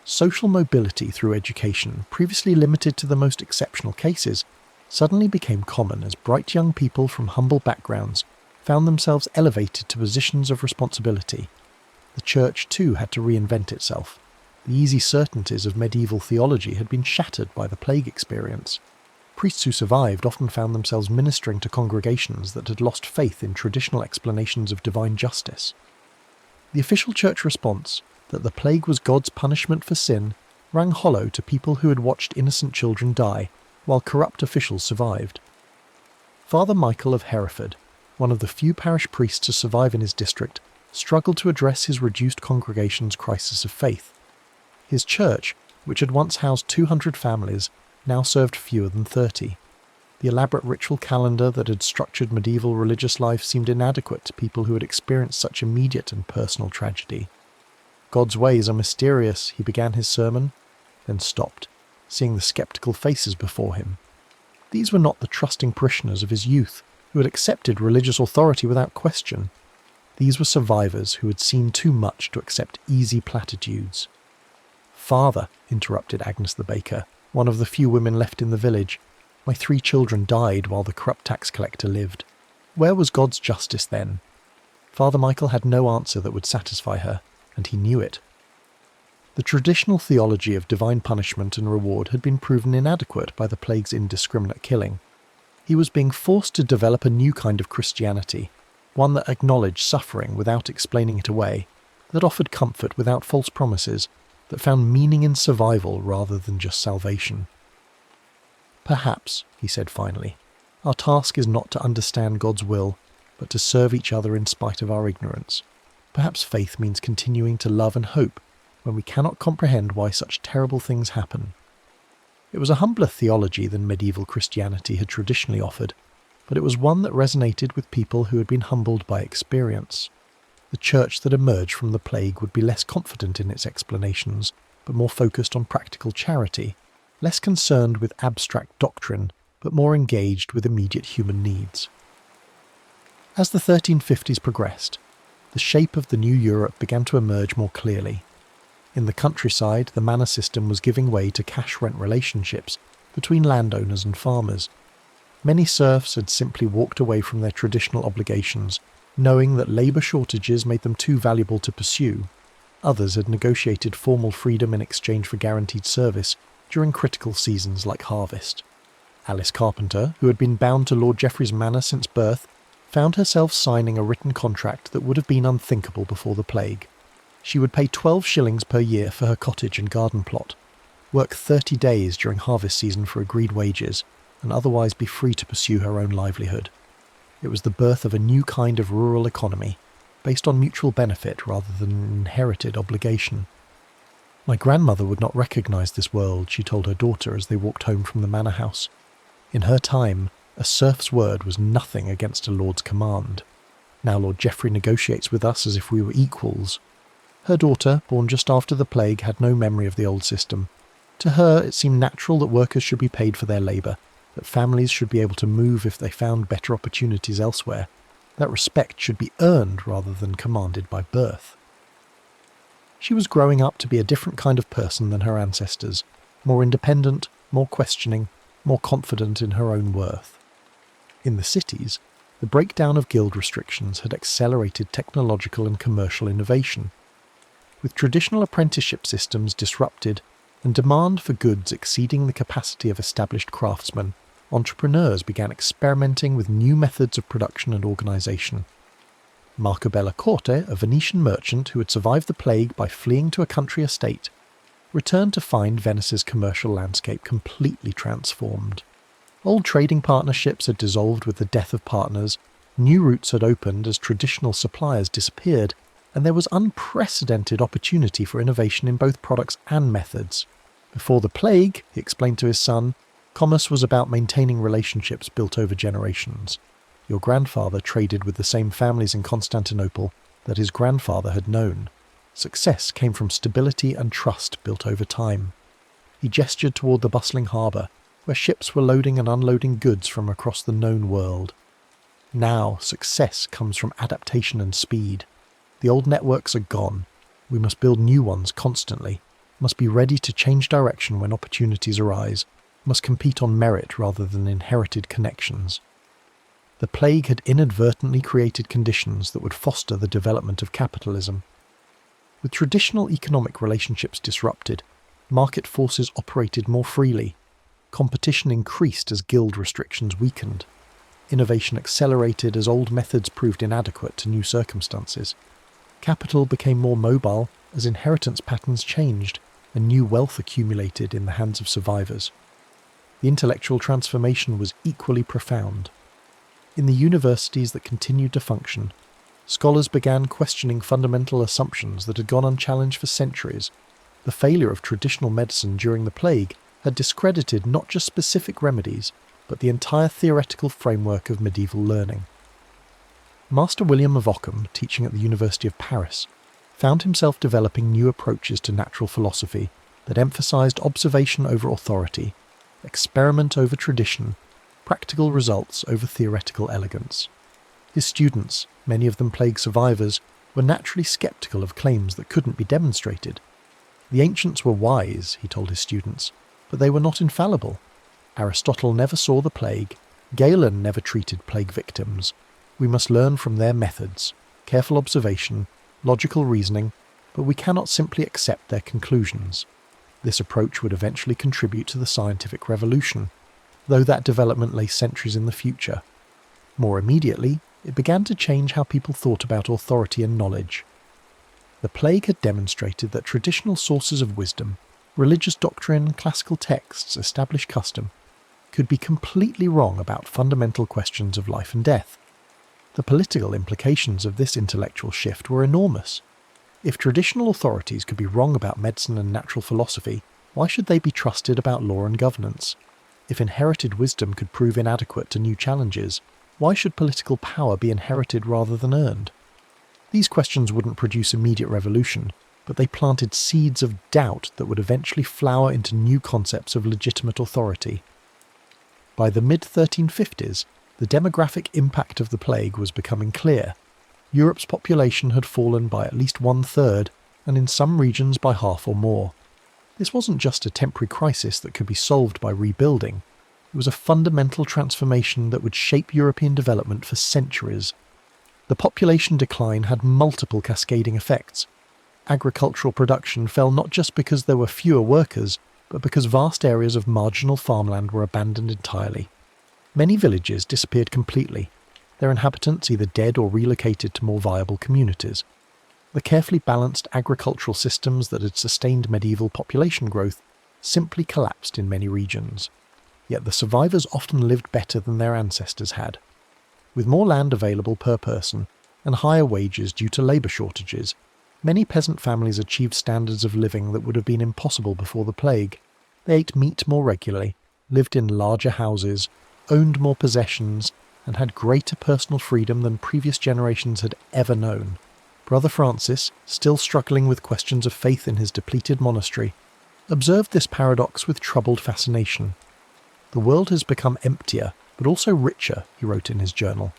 Social mobility through education, previously limited to the most exceptional cases, suddenly became common as bright young people from humble backgrounds found themselves elevated to positions of responsibility. The Church, too, had to reinvent itself. The easy certainties of medieval theology had been shattered by the plague experience. Priests who survived often found themselves ministering to congregations that had lost faith in traditional explanations of divine justice. The official church response, that the plague was God's punishment for sin, rang hollow to people who had watched innocent children die, while corrupt officials survived. Father Michael of Hereford, one of the few parish priests to survive in his district, struggled to address his reduced congregation's crisis of faith. His church, which had once housed 200 families, now served fewer than 30. The elaborate ritual calendar that had structured medieval religious life seemed inadequate to people who had experienced such immediate and personal tragedy. God's ways are mysterious, he began his sermon, then stopped, seeing the sceptical faces before him. These were not the trusting parishioners of his youth, who had accepted religious authority without question. These were survivors who had seen too much to accept easy platitudes. "Father," interrupted Agnes the baker, one of the few women left in the village, "my 3 children died while the corrupt tax collector lived. Where was God's justice then?" Father Michael had no answer that would satisfy her, and he knew it. The traditional theology of divine punishment and reward had been proven inadequate by the plague's indiscriminate killing. He was being forced to develop a new kind of Christianity, one that acknowledged suffering without explaining it away, that offered comfort without false promises, that found meaning in survival rather than just salvation. "Perhaps," he said finally, "our task is not to understand God's will, but to serve each other in spite of our ignorance. Perhaps faith means continuing to love and hope when we cannot comprehend why such terrible things happen." It was a humbler theology than medieval Christianity had traditionally offered, but it was one that resonated with people who had been humbled by experience. The church that emerged from the plague would be less confident in its explanations, but more focused on practical charity, less concerned with abstract doctrine, but more engaged with immediate human needs. As the 1350s progressed, the shape of the new Europe began to emerge more clearly. In the countryside, the manor system was giving way to cash-rent relationships between landowners and farmers. Many serfs had simply walked away from their traditional obligations, knowing that labour shortages made them too valuable to pursue. Others had negotiated formal freedom in exchange for guaranteed service during critical seasons like harvest. Alice Carpenter, who had been bound to Lord Geoffrey's manor since birth, found herself signing a written contract that would have been unthinkable before the plague. She would pay 12 shillings per year for her cottage and garden plot, work 30 days during harvest season for agreed wages, and otherwise be free to pursue her own livelihood. It was the birth of a new kind of rural economy, based on mutual benefit rather than an inherited obligation. "My grandmother would not recognise this world," she told her daughter as they walked home from the manor house. "In her time, a serf's word was nothing against a lord's command. Now Lord Geoffrey negotiates with us as if we were equals. Her daughter, born just after the plague, had no memory of the old system. To her, it seemed natural that workers should be paid for their labour, that families should be able to move if they found better opportunities elsewhere, that respect should be earned rather than commanded by birth. She was growing up to be a different kind of person than her ancestors, more independent, more questioning, more confident in her own worth. In the cities, the breakdown of guild restrictions had accelerated technological and commercial innovation. With traditional apprenticeship systems disrupted and demand for goods exceeding the capacity of established craftsmen, entrepreneurs began experimenting with new methods of production and organisation. Marco Bella Corte, a Venetian merchant who had survived the plague by fleeing to a country estate, returned to find Venice's commercial landscape completely transformed. Old trading partnerships had dissolved with the death of partners, new routes had opened as traditional suppliers disappeared, and there was unprecedented opportunity for innovation in both products and methods. Before the plague, he explained to his son, commerce was about maintaining relationships built over generations. Your grandfather traded with the same families in Constantinople that his grandfather had known. Success came from stability and trust built over time. He gestured toward the bustling harbour, where ships were loading and unloading goods from across the known world. Now, success comes from adaptation and speed. The old networks are gone. We must build new ones constantly, must be ready to change direction when opportunities arise, must compete on merit rather than inherited connections. The plague had inadvertently created conditions that would foster the development of capitalism. With traditional economic relationships disrupted, market forces operated more freely. Competition increased as guild restrictions weakened. Innovation accelerated as old methods proved inadequate to new circumstances. Capital became more mobile as inheritance patterns changed and new wealth accumulated in the hands of survivors. The intellectual transformation was equally profound. In the universities that continued to function, scholars began questioning fundamental assumptions that had gone unchallenged for centuries. The failure of traditional medicine during the plague had discredited not just specific remedies, but the entire theoretical framework of medieval learning. Master William of Ockham, teaching at the University of Paris, found himself developing new approaches to natural philosophy that emphasized observation over authority, experiment over tradition, practical results over theoretical elegance. His students, many of them plague survivors, were naturally sceptical of claims that couldn't be demonstrated. The ancients were wise, he told his students, but they were not infallible. Aristotle never saw the plague. Galen never treated plague victims. We must learn from their methods, careful observation, logical reasoning, but we cannot simply accept their conclusions. This approach would eventually contribute to the scientific revolution, though that development lay centuries in the future. More immediately, it began to change how people thought about authority and knowledge. The plague had demonstrated that traditional sources of wisdom, religious doctrine, classical texts, established custom, could be completely wrong about fundamental questions of life and death. The political implications of this intellectual shift were enormous. If traditional authorities could be wrong about medicine and natural philosophy, why should they be trusted about law and governance? If inherited wisdom could prove inadequate to new challenges, why should political power be inherited rather than earned? These questions wouldn't produce immediate revolution, but they planted seeds of doubt that would eventually flower into new concepts of legitimate authority. By the mid-1350s, the demographic impact of the plague was becoming clear. Europe's population had fallen by at least 1/3, and in some regions by half or more. This wasn't just a temporary crisis that could be solved by rebuilding. It was a fundamental transformation that would shape European development for centuries. The population decline had multiple cascading effects. Agricultural production fell not just because there were fewer workers, but because vast areas of marginal farmland were abandoned entirely. Many villages disappeared completely, their inhabitants either dead or relocated to more viable communities. The carefully balanced agricultural systems that had sustained medieval population growth simply collapsed in many regions. Yet the survivors often lived better than their ancestors had. With more land available per person and higher wages due to labour shortages, many peasant families achieved standards of living that would have been impossible before the plague. They ate meat more regularly, lived in larger houses, owned more possessions, and had greater personal freedom than previous generations had ever known. Brother Francis, still struggling with questions of faith in his depleted monastery, observed this paradox with troubled fascination. "The world has become emptier, but also richer," he wrote in his journal.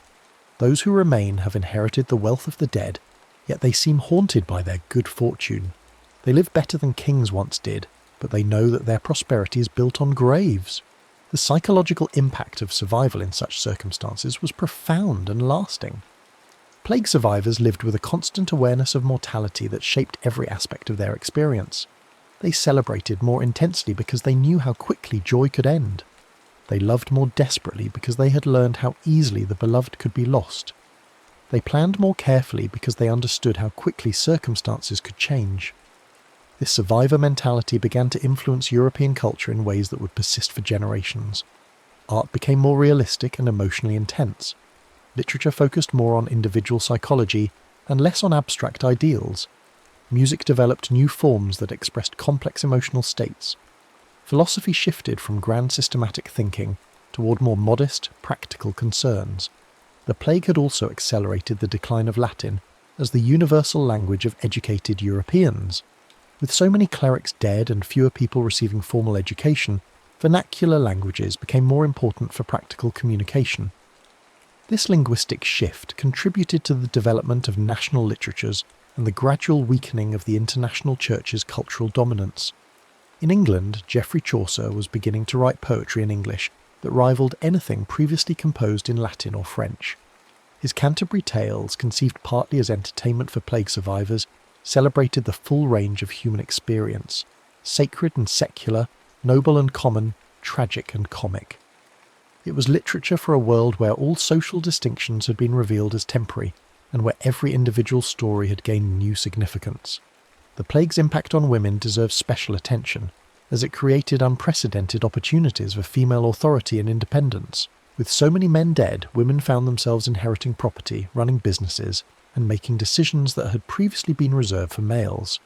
"Those who remain have inherited the wealth of the dead, yet they seem haunted by their good fortune. They live better than kings once did, but they know that their prosperity is built on graves." The psychological impact of survival in such circumstances was profound and lasting. Plague survivors lived with a constant awareness of mortality that shaped every aspect of their experience. They celebrated more intensely because they knew how quickly joy could end. They loved more desperately because they had learned how easily the beloved could be lost. They planned more carefully because they understood how quickly circumstances could change. This survivor mentality began to influence European culture in ways that would persist for generations. Art became more realistic and emotionally intense. Literature focused more on individual psychology and less on abstract ideals. Music developed new forms that expressed complex emotional states. Philosophy shifted from grand systematic thinking toward more modest, practical concerns. The plague had also accelerated the decline of Latin as the universal language of educated Europeans. With so many clerics dead and fewer people receiving formal education, vernacular languages became more important for practical communication. This linguistic shift contributed to the development of national literatures and the gradual weakening of the international church's cultural dominance. In England, Geoffrey Chaucer was beginning to write poetry in English that rivaled anything previously composed in Latin or French. His Canterbury Tales, conceived partly as entertainment for plague survivors, celebrated the full range of human experience, sacred and secular, noble and common, tragic and comic. It was literature for a world where all social distinctions had been revealed as temporary, and where every individual story had gained new significance. The plague's impact on women deserves special attention, as it created unprecedented opportunities for female authority and independence. With so many men dead, women found themselves inheriting property, running businesses, and making decisions that had previously been reserved for males.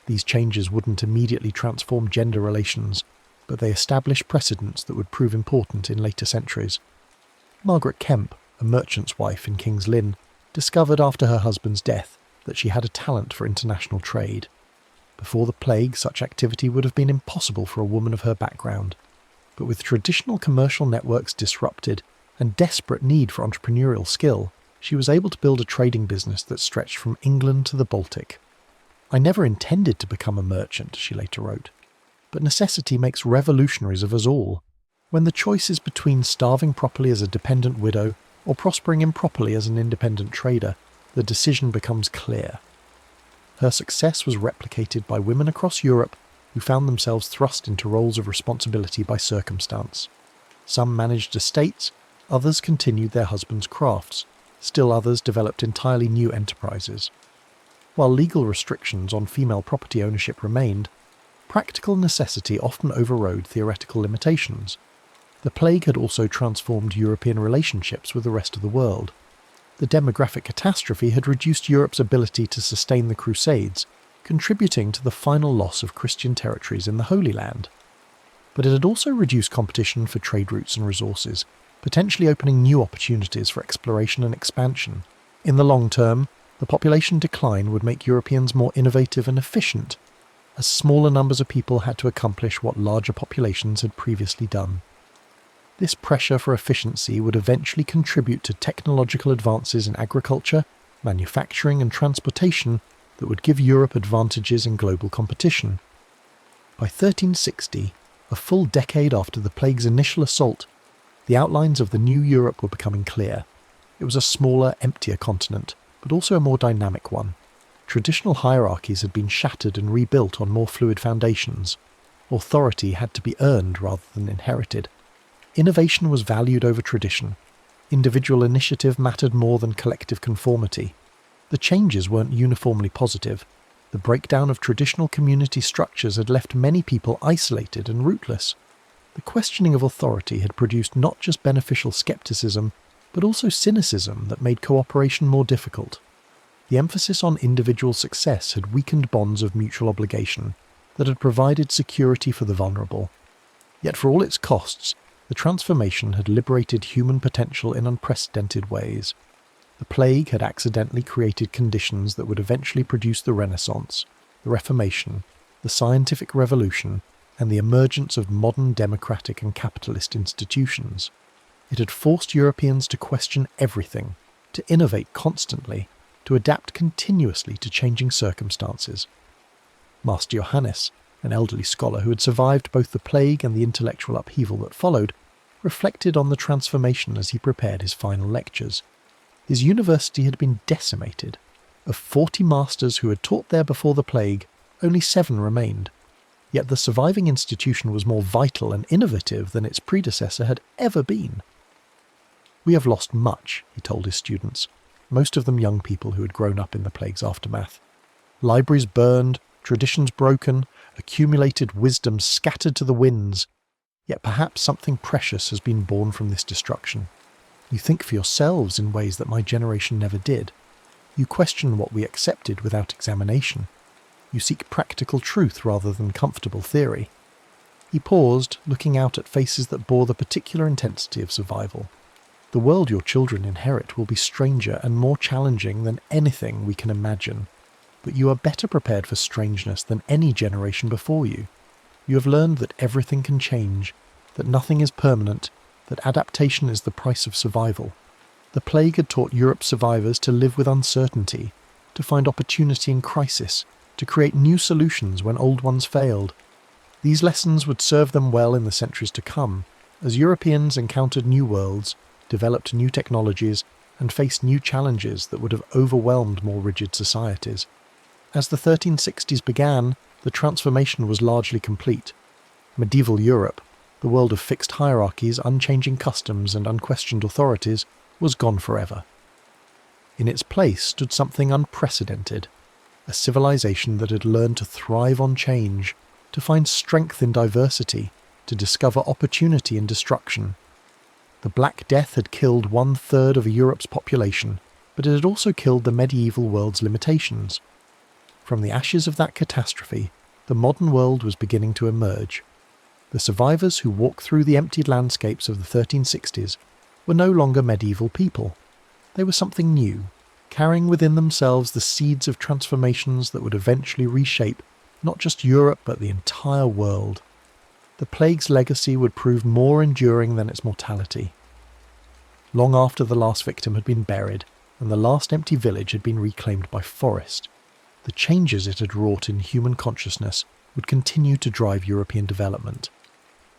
These changes wouldn't immediately transform gender relations, but they established precedents that would prove important in later centuries. Margaret Kemp, a merchant's wife in King's Lynn, discovered after her husband's death that she had a talent for international trade. Before the plague, such activity would have been impossible for a woman of her background. But with traditional commercial networks disrupted and desperate need for entrepreneurial skill, she was able to build a trading business that stretched from England to the Baltic. "I never intended to become a merchant," she later wrote, "but necessity makes revolutionaries of us all. When the choice is between starving properly as a dependent widow or prospering improperly as an independent trader, the decision becomes clear." Her success was replicated by women across Europe who found themselves thrust into roles of responsibility by circumstance. Some managed estates, others continued their husbands' crafts, still others developed entirely new enterprises. While legal restrictions on female property ownership remained, practical necessity often overrode theoretical limitations. The plague had also transformed European relationships with the rest of the world. The demographic catastrophe had reduced Europe's ability to sustain the Crusades, contributing to the final loss of Christian territories in the Holy Land. But it had also reduced competition for trade routes and resources, potentially opening new opportunities for exploration and expansion. In the long term, the population decline would make Europeans more innovative and efficient, as smaller numbers of people had to accomplish what larger populations had previously done. This pressure for efficiency would eventually contribute to technological advances in agriculture, manufacturing and transportation that would give Europe advantages in global competition. By 1360, a full decade after the plague's initial assault, the outlines of the new Europe were becoming clear. It was a smaller, emptier continent, but also a more dynamic one. Traditional hierarchies had been shattered and rebuilt on more fluid foundations. Authority had to be earned rather than inherited. Innovation was valued over tradition. Individual initiative mattered more than collective conformity. The changes weren't uniformly positive. The breakdown of traditional community structures had left many people isolated and rootless. The questioning of authority had produced not just beneficial skepticism, but also cynicism that made cooperation more difficult. The emphasis on individual success had weakened bonds of mutual obligation that had provided security for the vulnerable. Yet for all its costs, The transformation had liberated human potential in unprecedented ways. The plague had accidentally created conditions that would eventually produce the Renaissance, the Reformation, the scientific revolution, and the emergence of modern democratic and capitalist institutions. It had forced Europeans to question everything, to innovate constantly, to adapt continuously to changing circumstances. Master Johannes, an elderly scholar who had survived both the plague and the intellectual upheaval that followed, reflected on the transformation as he prepared his final lectures. His university had been decimated. Of 40 masters who had taught there before the plague, only 7 remained. Yet the surviving institution was more vital and innovative than its predecessor had ever been. "We have lost much," he told his students, most of them young people who had grown up in the plague's aftermath. "Libraries burned, traditions broken, accumulated wisdom scattered to the winds. Yet perhaps something precious has been born from this destruction. You think for yourselves in ways that my generation never did. You question what we accepted without examination. You seek practical truth rather than comfortable theory." He paused, looking out at faces that bore the particular intensity of survival. "The world your children inherit will be stranger and more challenging than anything we can imagine. But you are better prepared for strangeness than any generation before you. You have learned that everything can change, that nothing is permanent, that adaptation is the price of survival. The plague had taught Europe's survivors to live with uncertainty, to find opportunity in crisis, to create new solutions when old ones failed. These lessons would serve them well in the centuries to come, as Europeans encountered new worlds, developed new technologies, and faced new challenges that would have overwhelmed more rigid societies. As the 1360s began, the transformation was largely complete. Medieval Europe, the world of fixed hierarchies, unchanging customs, and unquestioned authorities, was gone forever. In its place stood something unprecedented, a civilization that had learned to thrive on change, to find strength in diversity, to discover opportunity in destruction. The Black Death had killed 1/3 of Europe's population, but it had also killed the medieval world's limitations. From the ashes of that catastrophe, the modern world was beginning to emerge. The survivors who walked through the emptied landscapes of the 1360s were no longer medieval people. They were something new, carrying within themselves the seeds of transformations that would eventually reshape not just Europe but the entire world. The plague's legacy would prove more enduring than its mortality. Long after the last victim had been buried and the last empty village had been reclaimed by forest, the changes it had wrought in human consciousness would continue to drive European development.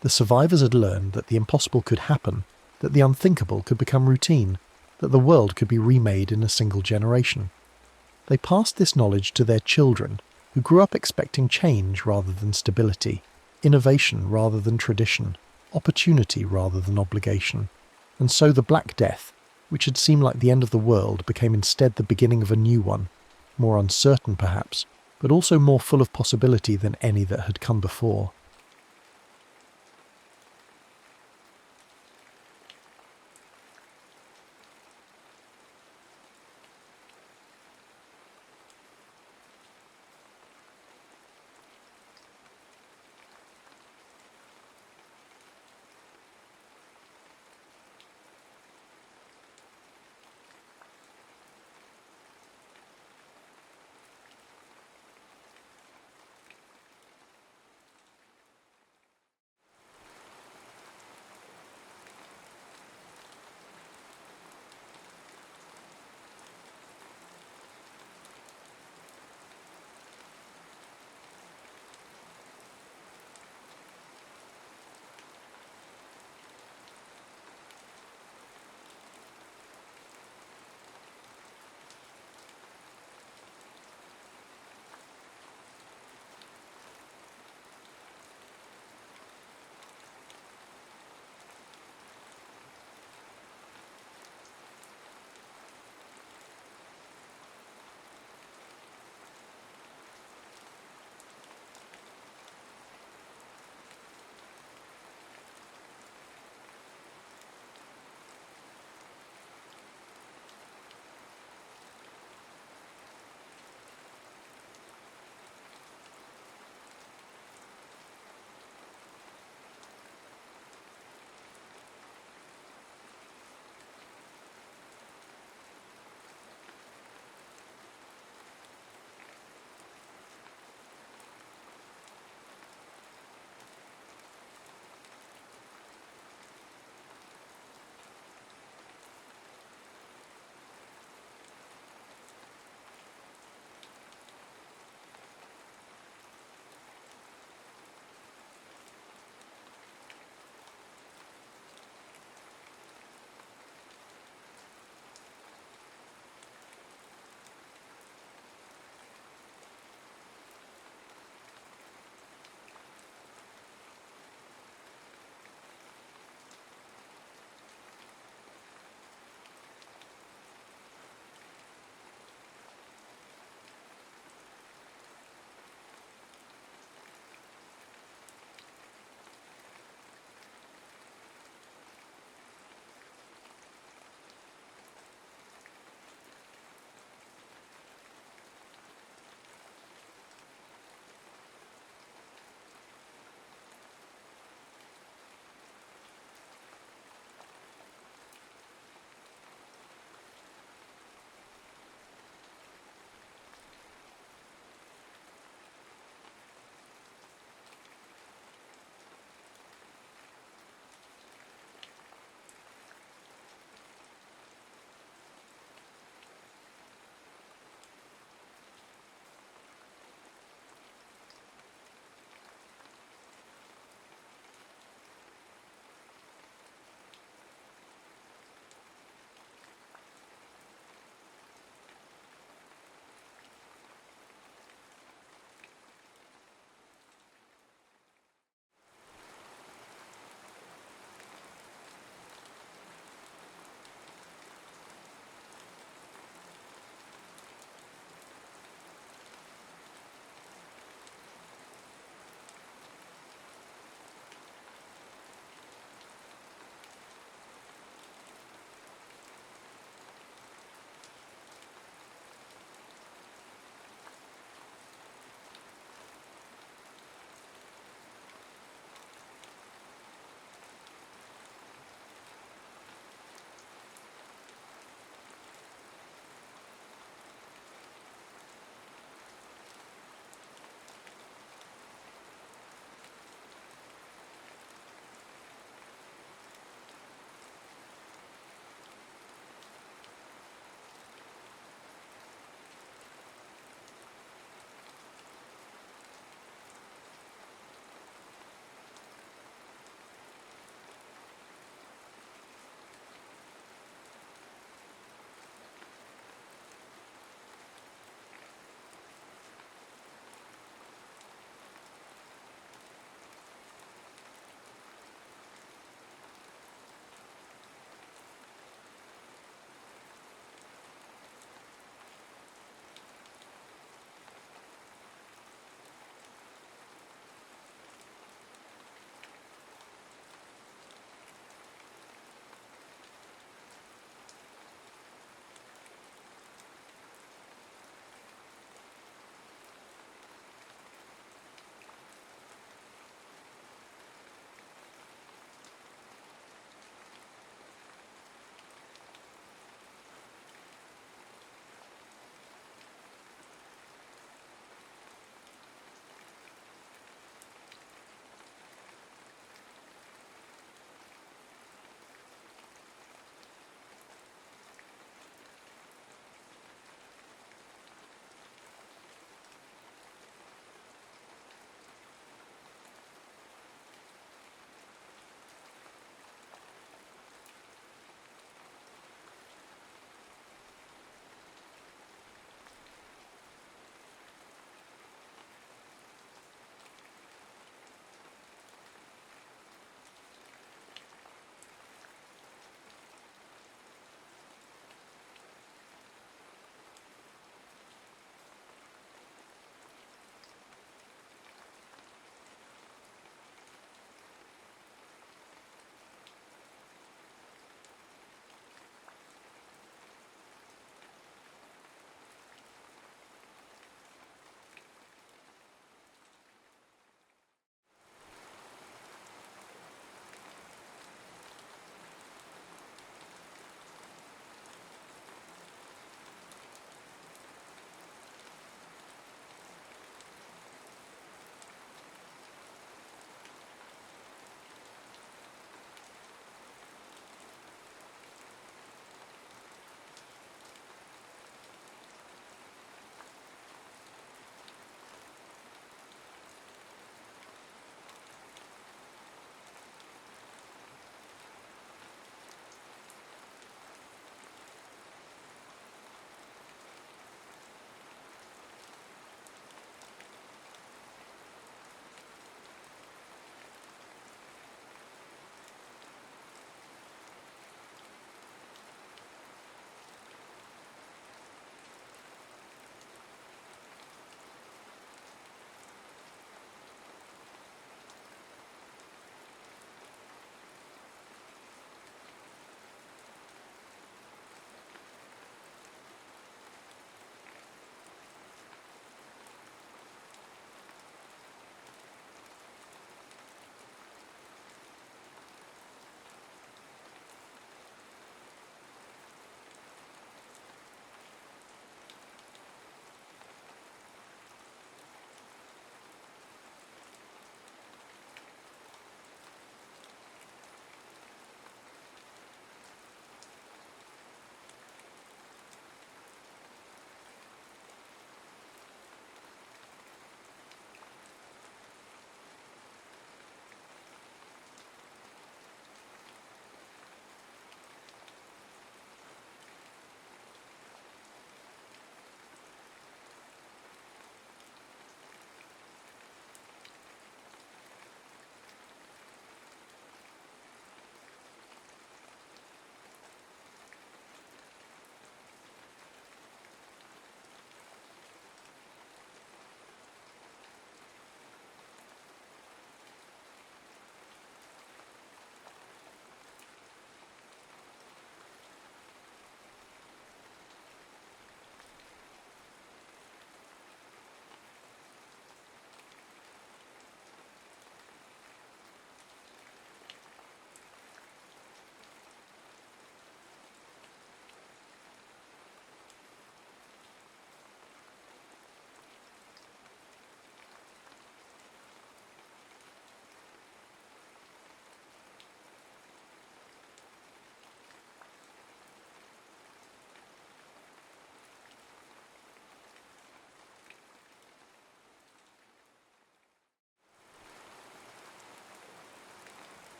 The survivors had learned that the impossible could happen, that the unthinkable could become routine, that the world could be remade in a single generation. They passed this knowledge to their children, who grew up expecting change rather than stability, innovation rather than tradition, opportunity rather than obligation. And so the Black Death, which had seemed like the end of the world, became instead the beginning of a new one, more uncertain perhaps, but also more full of possibility than any that had come before.